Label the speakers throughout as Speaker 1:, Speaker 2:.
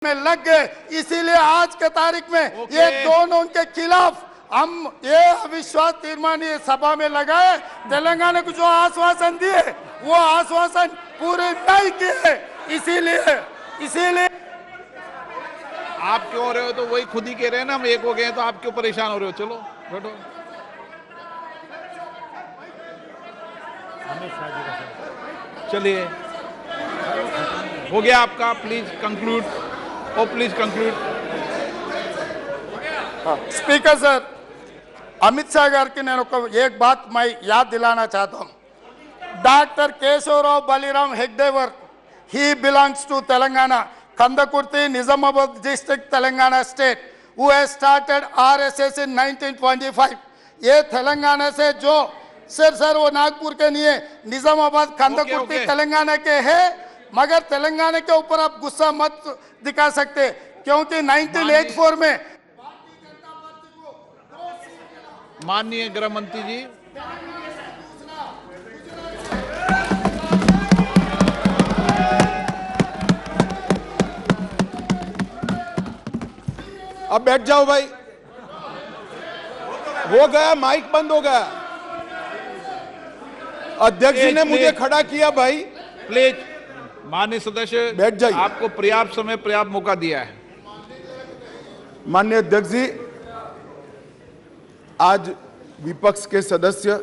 Speaker 1: में लग गए, इसीलिए आज के तारीख में ये दोनों के खिलाफ हम ये अविश्वास तीर्मान ये सभा में लगाए। तेलंगाना को जो आश्वासन दिए वो आश्वासन पूरे नहीं किए, इसीलिए
Speaker 2: आप क्यों हो रहे हो? तो वही खुद ही कह रहे हैं ना, हम एक हो गए तो आप क्यों परेशान हो रहे हो? चलो बैठो। चलिए, हो गया आपका। Please conclude. Oh please conclude.
Speaker 1: Speaker sir, Amit Shah गार की एक बात मैं याद दिलाना चाहता हूँ। डॉक्टर केशवराव बलिराम हेगडेवर, he belongs to Telangana, Kandakurti, Nizamabad district, Telangana state, who has started RSS in 1925. ये तेलंगाना से जो सर वो नागपुर के नहीं है, निजामाबाद कंदकुर्ती तेलंगाना के है, मगर तेलंगाना के ऊपर आप गुस्सा मत दिखा सकते, क्योंकि 1984 में
Speaker 2: माननीय गृह मंत्री जी,
Speaker 3: अब बैठ जाओ भाई। हो गया, माइक बंद हो गया। अध्यक्ष जी ने मुझे खड़ा किया भाई।
Speaker 2: प्लीज माननीय सदस्य
Speaker 3: बैठ जाइए।
Speaker 2: आपको पर्याप्त समय पर्याप्त मौका दिया है।
Speaker 3: माननीय अध्यक्ष जी, आज विपक्ष के सदस्य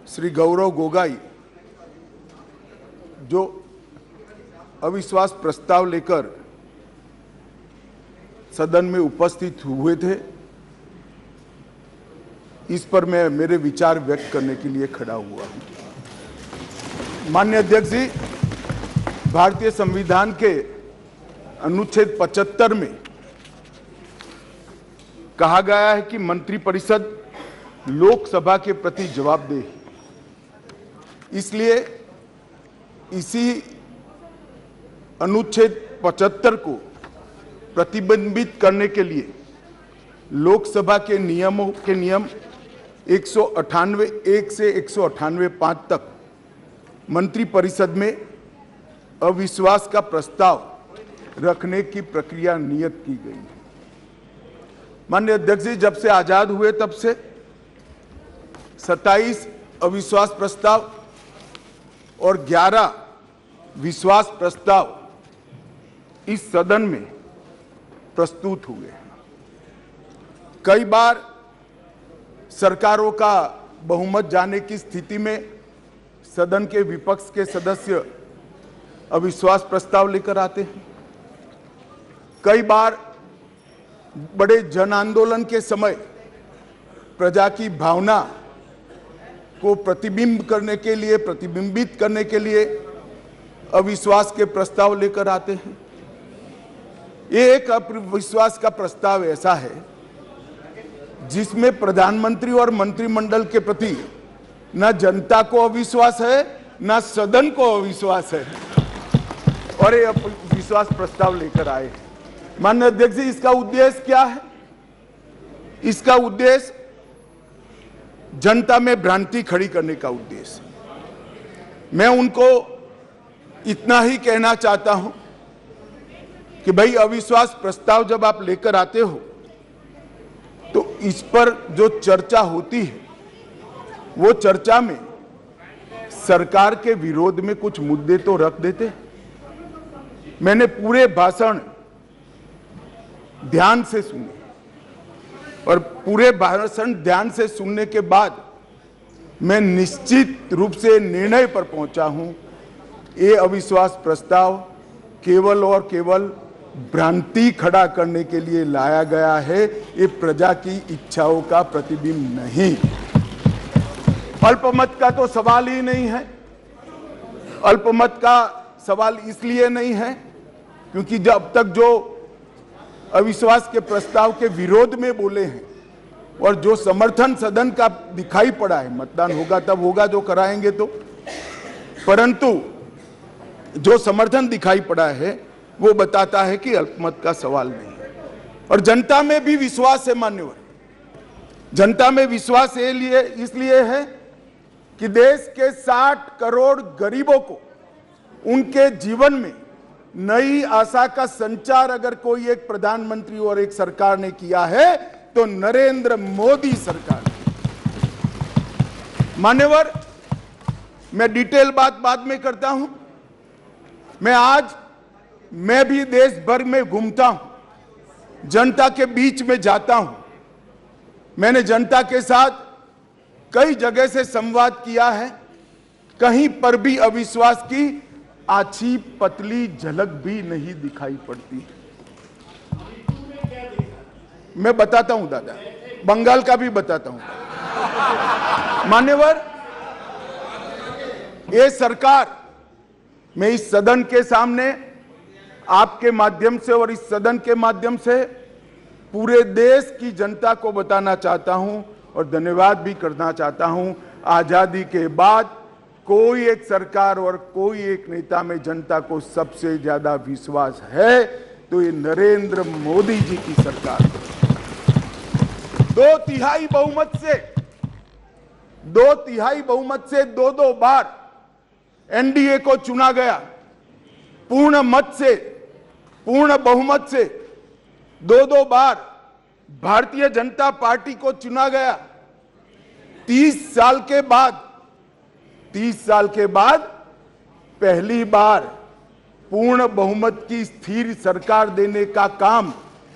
Speaker 3: श्री गौरव गोगाई जो अविश्वास प्रस्ताव लेकर सदन में उपस्थित हुए थे, इस पर मैं मेरे विचार व्यक्त करने के लिए खड़ा हुआ हूं। माननीय अध्यक्ष जी, भारतीय संविधान के अनुच्छेद 75 में कहा गया है कि मंत्रिपरिषद लोकसभा के प्रति जवाबदेह है। इसलिए इसी अनुच्छेद 75 को प्रतिबंधित करने के लिए लोकसभा के नियम 198(1) से 198(5) तक मंत्रिपरिषद में अविश्वास का प्रस्ताव रखने की प्रक्रिया नियत की गई है। माननीय अध्यक्ष जी, जब से आजाद हुए तब से 27 अविश्वास प्रस्ताव और 11 विश्वास प्रस्ताव इस सदन में प्रस्तुत हुए। कई बार सरकारों का बहुमत जाने की स्थिति में सदन के विपक्ष के सदस्य अविश्वास प्रस्ताव लेकर आते हैं। कई बार बड़े जन आंदोलन के समय प्रजा की भावना को प्रतिबिंबित करने के लिए अविश्वास के प्रस्ताव लेकर आते हैं। ये एक अविश्वास का प्रस्ताव ऐसा है जिसमें प्रधानमंत्री और मंत्रिमंडल के प्रति न जनता को अविश्वास है, न सदन को अविश्वास है, और ये विश्वास प्रस्ताव लेकर आए। माननीय अध्यक्ष जी, इसका उद्देश्य क्या है? इसका उद्देश्य जनता में भ्रांति खड़ी करने का उद्देश्य। मैं उनको इतना ही कहना चाहता हूं कि भाई, अविश्वास प्रस्ताव जब आप लेकर आते हो तो इस पर जो चर्चा होती है वो चर्चा में सरकार के विरोध में कुछ मुद्दे तो रख देते। मैंने पूरे भाषण ध्यान से सुने और पूरे भाषण ध्यान से सुनने के बाद मैं निश्चित रूप से निर्णय पर पहुंचा हूं, ये अविश्वास प्रस्ताव केवल और केवल भ्रांति खड़ा करने के लिए लाया गया है। ये प्रजा की इच्छाओं का प्रतिबिंब नहीं। अल्पमत का तो सवाल ही नहीं है। अल्पमत का सवाल इसलिए नहीं है क्योंकि जब तक जो अविश्वास के प्रस्ताव के विरोध में बोले हैं और जो समर्थन सदन का दिखाई पड़ा है, मतदान होगा तब होगा जो कराएंगे तो, परंतु जो समर्थन दिखाई पड़ा है वो बताता है कि अल्पमत का सवाल नहीं है। और जनता में भी विश्वास है मान्यवर। जनता में विश्वास इसलिए है कि देश के 60 करोड़ गरीबों को उनके जीवन में नई आशा का संचार अगर कोई एक प्रधानमंत्री और एक सरकार ने किया है तो नरेंद्र मोदी सरकार। मान्यवर, मैं डिटेल बात बाद में करता हूं। मैं भी देश भर में घूमता हूं, जनता के बीच में जाता हूं। मैंने जनता के साथ कई जगह से संवाद किया है, कहीं पर भी अविश्वास की आछी पतली झलक भी नहीं दिखाई पड़ती। मैं बताता हूं दादा, बंगाल का भी बताता हूं। मान्यवर, ये सरकार, मैं इस सदन के सामने आपके माध्यम से और इस सदन के माध्यम से पूरे देश की जनता को बताना चाहता हूं और धन्यवाद भी करना चाहता हूं। आजादी के बाद कोई एक सरकार और कोई एक नेता में जनता को सबसे ज्यादा विश्वास है तो ये नरेंद्र मोदी जी की सरकार। 2/3 बहुमत से दो बार एनडीए को चुना गया। पूर्ण बहुमत से दो बार भारतीय जनता पार्टी को चुना गया। 30 साल के बाद पहली बार पूर्ण बहुमत की स्थिर सरकार देने का काम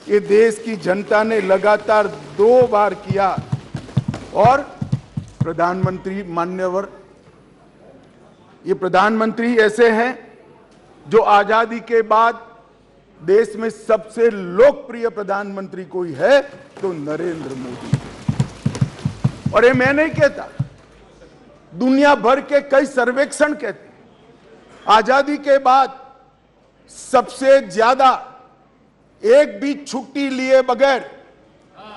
Speaker 3: ये देश की जनता ने लगातार 2 बार किया। और प्रधानमंत्री, मान्यवर, ये प्रधानमंत्री ऐसे हैं जो आजादी के बाद देश में सबसे लोकप्रिय प्रधानमंत्री कोई है तो नरेंद्र मोदी। और ये मैं नहीं कहता, दुनिया भर के कई सर्वेक्षण कहते हैं आजादी के बाद सबसे ज्यादा एक भी छुट्टी लिए बगैर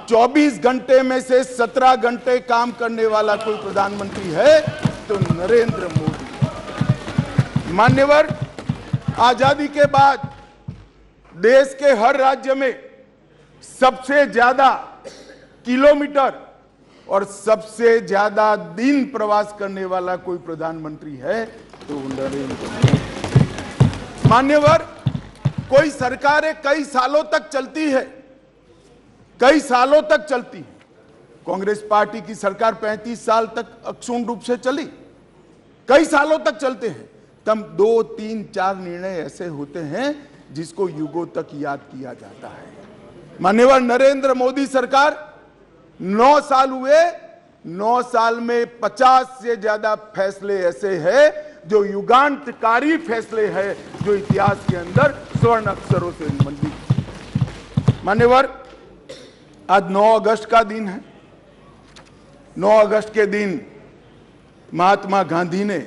Speaker 3: 24 घंटे में से 17 घंटे काम करने वाला कोई प्रधानमंत्री है तो नरेंद्र मोदी। मान्यवर, आजादी के बाद देश के हर राज्य में सबसे ज्यादा किलोमीटर और सबसे ज्यादा दिन प्रवास करने वाला कोई प्रधानमंत्री है तो नरेंद्र मोदी। मान्यवर, कोई सरकारें कई सालों तक चलती है, कांग्रेस पार्टी की सरकार 35 साल तक अक्षुण्ण रूप से चली, कई सालों तक चलते हैं। तब 2, 3, 4 निर्णय ऐसे होते हैं जिसको युगों तक याद किया जाता है। मान्यवर, नरेंद्र मोदी सरकार 9 साल हुए, 9 साल में 50 से ज्यादा फैसले ऐसे हैं जो युगांतकारी फैसले हैं, जो इतिहास के अंदर स्वर्ण अक्षरों से मंडित। मान्यवर, आज 9 अगस्त का दिन है। 9 अगस्त के दिन महात्मा गांधी ने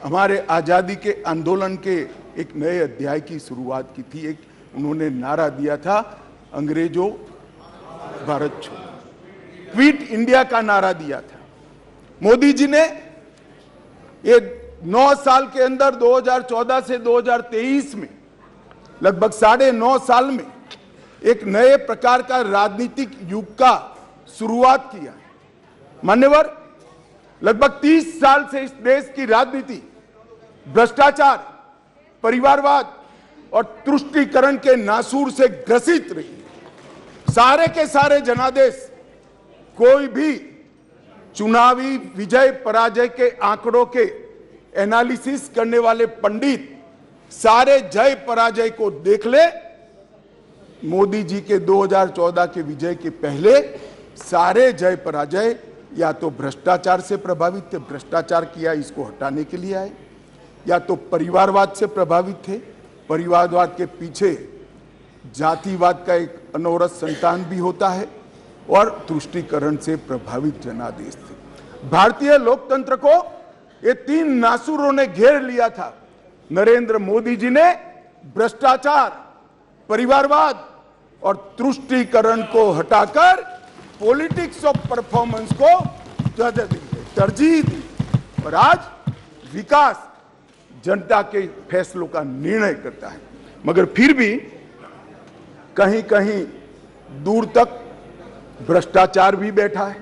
Speaker 3: हमारे आजादी के आंदोलन के एक नए अध्याय की शुरुआत की थी। एक उन्होंने नारा दिया था, अंग्रेजों भारत छोड़ो, क्विट इंडिया का नारा दिया था। मोदी जी ने ये 9 साल के अंदर 2014 से 2023 में लगभग 9.5 साल में एक नए प्रकार का राजनीतिक युग का शुरुआत किया। मान्यवर, लगभग 30 साल से इस देश की राजनीति भ्रष्टाचार, परिवारवाद और तुष्टीकरण के नासूर से ग्रसित रही। सारे के सारे जनादेश, कोई भी चुनावी विजय पराजय के आंकड़ों के एनालिसिस करने वाले पंडित सारे जय पराजय को देख ले। मोदी जी के 2014 के विजय के पहले सारे जय पराजय या तो भ्रष्टाचार से प्रभावित थे, भ्रष्टाचार किया इसको हटाने के लिए आए, या तो परिवारवाद से प्रभावित थे, परिवारवाद के पीछे जातिवाद का एक अनवरत संतान भी होता है, और तुष्टीकरण से प्रभावित जनादेश थे। भारतीय लोकतंत्र को ये 3 नासुरों ने घेर लिया था। नरेंद्र मोदी जी ने भ्रष्टाचार, परिवारवाद और तुष्टीकरण को हटाकर पॉलिटिक्स ऑफ परफॉर्मेंस को तरजीह दी, और आज विकास जनता के फैसलों का निर्णय करता है। मगर फिर भी कहीं कहीं दूर तक भ्रष्टाचार भी बैठा है,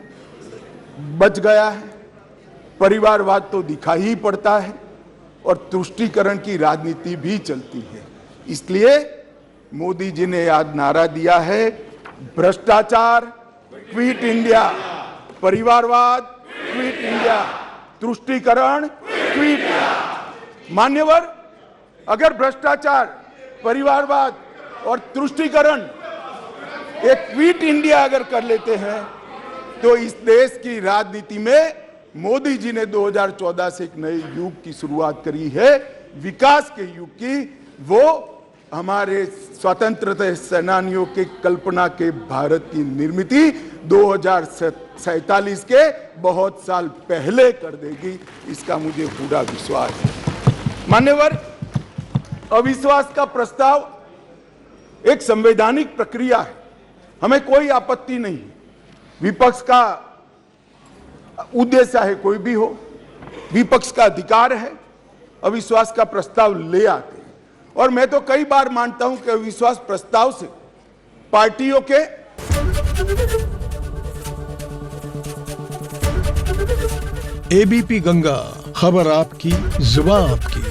Speaker 3: बच गया है, परिवारवाद तो दिखाई ही पड़ता है, और तुष्टीकरण की राजनीति भी चलती है। इसलिए मोदी जी ने आज नारा दिया है, भ्रष्टाचार क्विट इंडिया, परिवारवाद क्विट इंडिया, तुष्टीकरण क्विट इंडिया। मान्यवर, अगर भ्रष्टाचार, परिवारवाद और तुष्टीकरण एक क्विट इंडिया अगर कर लेते हैं तो इस देश की राजनीति में मोदी जी ने 2014 से एक नए युग की शुरुआत करी है, विकास के युग की। वो हमारे स्वतंत्रता सेनानियों के कल्पना के भारत की निर्मित 2047 के बहुत साल पहले कर देगी, इसका मुझे पूरा विश्वास है। मान्यवर, अविश्वास का प्रस्ताव एक संवैधानिक प्रक्रिया है, हमें कोई आपत्ति नहीं। विपक्ष का उद्देश्य है कोई भी हो, विपक्ष का अधिकार है, अविश्वास का प्रस्ताव ले आते हैं। और मैं तो कई बार मानता हूं कि अविश्वास प्रस्ताव से पार्टियों के
Speaker 4: एबीपी गंगा, खबर आपकी, जुबान आपकी।